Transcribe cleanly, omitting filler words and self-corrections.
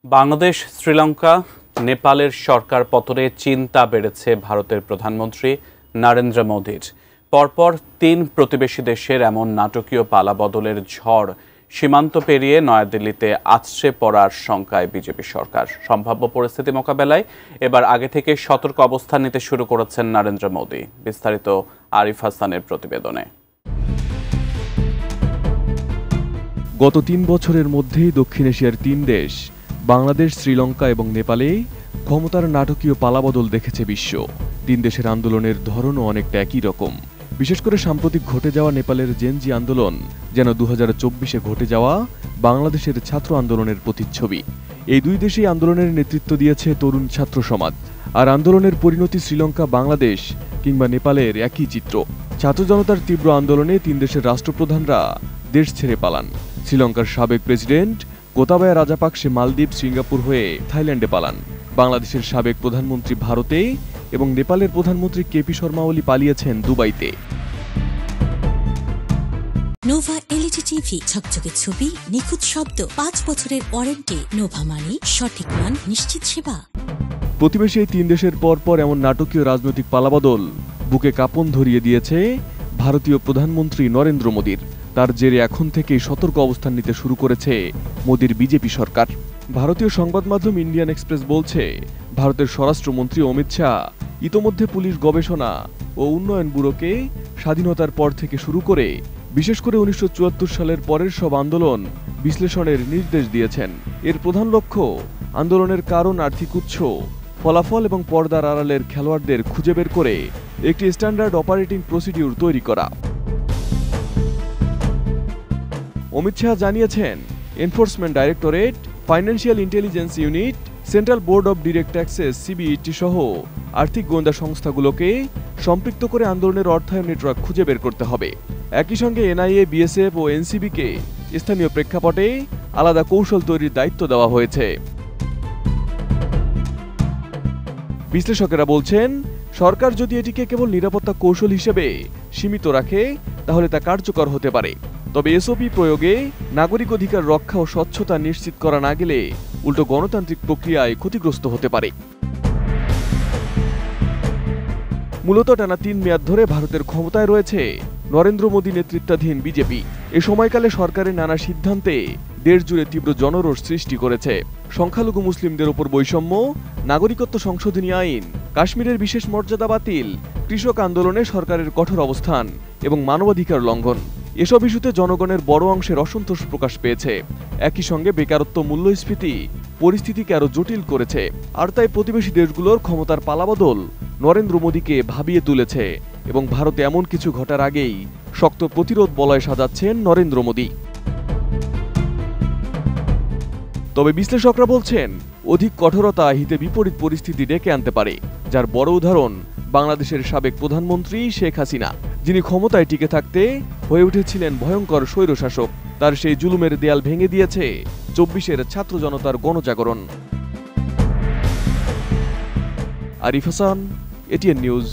বাংলাদেশ, শ্রীলঙ্কা, নেপালের সরকার পতনে চিন্তা বেড়েছে ভারতের প্রধানমন্ত্রী নরেন্দ্র মোদির। পরপর ৩ প্রতিবেশী দেশের এমন নাটকীয় পালাবদলের ঝড় সীমান্ত পেরিয়ে নয়াদিল্লিতে আছড়ে পড়ার শঙ্কায় বিজেপি সরকার। সম্ভাব্য পরিস্থিতি মোকাবেলায় এবার আগে থেকে সতর্ক অবস্থান নিতে শুরু করেছেন নরেন্দ্র মোদি। বিস্তারিত আরিফ হাসানের প্রতিবেদনে। গত ৩ বছরের মধ্যেই দক্ষিণ এশিয়ার ৩ দেশ বাংলাদেশ, শ্রীলঙ্কা এবং নেপালে ক্ষমতার নাটকীয় পালাবদল দেখেছে বিশ্ব। ৩ দেশের আন্দোলনের ধরনও অনেকটা একই রকম। বিশেষ করে সাম্প্রতিক ঘটে যাওয়া নেপালের জেনজি আন্দোলন যেন ২০২৪-এ ঘটে যাওয়া বাংলাদেশের ছাত্র আন্দোলনের প্রতিচ্ছবি। এই দুই দেশেই আন্দোলনের নেতৃত্ব দিয়েছে তরুণ ছাত্র সমাজ। আর আন্দোলনের পরিণতি শ্রীলঙ্কা, বাংলাদেশ কিংবা নেপালের একই চিত্র। ছাত্র জনতার তীব্র আন্দোলনে ৩ দেশের রাষ্ট্রপ্রধানরা দেশ ছেড়ে পালান। শ্রীলঙ্কার সাবেক প্রেসিডেন্ট গোতাবায়া রাজাপাকসে মালদ্বীপ, সিঙ্গাপুর হয়ে থাইল্যান্ডে পালান। বাংলাদেশের সাবেক প্রধানমন্ত্রী ভারতে এবং নেপালের প্রধানমন্ত্রী কেপি শর্মা ওলি পালিয়েছেন দুবাইতে। নোভা এলইডি টিভি, ঝকঝকে ছবি, নিখুঁত শব্দ, ৫ বছরের ওয়ারেন্টি। নোভা মানি, সঠিক মান, নিশ্চিত সেবা। প্রতিবেশী এই ৩ দেশের পরপর এমন নাটকীয় রাজনৈতিক পালাবদল বুকে কাঁপন ধরিয়ে দিয়েছে ভারতীয় প্রধানমন্ত্রী নরেন্দ্র মোদির। তার জেরে এখন থেকেই সতর্ক অবস্থান নিতে শুরু করেছে মোদির বিজেপি সরকার। ভারতীয় সংবাদ মাধ্যম ইন্ডিয়ান এক্সপ্রেস বলছে, ভারতের স্বরাষ্ট্রমন্ত্রী অমিত শাহ ইতোমধ্যে পুলিশ গবেষণা ও উন্নয়ন ব্যুরোকে স্বাধীনতার পর থেকে শুরু করে বিশেষ করে ১৯৭৪ সালের পরের সব আন্দোলন বিশ্লেষণের নির্দেশ দিয়েছেন। এর প্রধান লক্ষ্য আন্দোলনের কারণ, আর্থিক উৎস, ফলাফল এবং পর্দার আড়ালের খেলোয়াড়দের খুঁজে বের করে একটি স্ট্যান্ডার্ড অপারেটিং প্রসিডিউর তৈরি করা। অমিত শাহ জানিয়েছেন, Enforcement Directorate, Financial Intelligence Unit, Central Board of Direct Taxes CBDT সহ আর্থিক গোয়েন্দা সংস্থাগুলোকে সম্পৃক্ত করে আন্দোলনের অর্থায়ন নেটওয়ার্ক খুঁজে বের করতে হবে। একই সঙ্গে এনআইএ, বিএসএফ ও এনসিবিকে স্থানীয় প্রেক্ষাপটে আলাদা কৌশল তৈরির দায়িত্ব দেওয়া হয়েছে। বিশ্লেষকেরা বলছেন, সরকার যদি এটিকে কেবল নিরাপত্তা কৌশল হিসেবে সীমিত রাখে তাহলে তা কার্যকর হতে পারে। তবে এসওপি প্রয়োগে নাগরিক অধিকার রক্ষা ও স্বচ্ছতা নিশ্চিত করা না গেলে উল্টো গণতান্ত্রিক প্রক্রিয়ায় ক্ষতিগ্রস্ত হতে পারে। মূলত টানা ৩ মেয়াদ ধরে ভারতের ক্ষমতায় রয়েছে নরেন্দ্র মোদী নেতৃত্বাধীন বিজেপি। এ সময়কালে সরকারের নানা সিদ্ধান্তে দেশ জুড়ে তীব্র জনরোষ সৃষ্টি করেছে। সংখ্যালঘু মুসলিমদের উপর বৈষম্য, নাগরিকত্ব সংশোধনী আইন, কাশ্মীরের বিশেষ মর্যাদা বাতিল, কৃষক আন্দোলনে সরকারের কঠোর অবস্থান এবং মানবাধিকার লঙ্ঘন, এসব ইস্যুতে জনগণের বড় অংশের অসন্তোষ প্রকাশ পেয়েছে। একই সঙ্গে বেকারত্ব, মূল্যস্ফীতি পরিস্থিতিকে আরো জটিল করেছে। আর তাই প্রতিবেশী দেশগুলোর ক্ষমতার পালাবদল নরেন্দ্র মোদীকে ভাবিয়ে তুলেছে এবং ভারতে এমন কিছু ঘটার আগেই শক্ত প্রতিরোধ বলয় সাজাচ্ছেন নরেন্দ্র মোদী। তবে বিশ্লেষকরা বলছেন, অধিক কঠোরতা হিতে বিপরীত পরিস্থিতি ডেকে আনতে পারে, যার বড় উদাহরণ বাংলাদেশের সাবেক প্রধানমন্ত্রী শেখ হাসিনা, যিনি ক্ষমতায় টিকে থাকতে হয়ে উঠেছিলেন ভয়ঙ্কর স্বৈরশাসক। তার সেই জুলুমের দেয়াল ভেঙে দিয়েছে ২৪-এর ছাত্র জনতার গণজাগরণ। Arif Hasan, ATN news.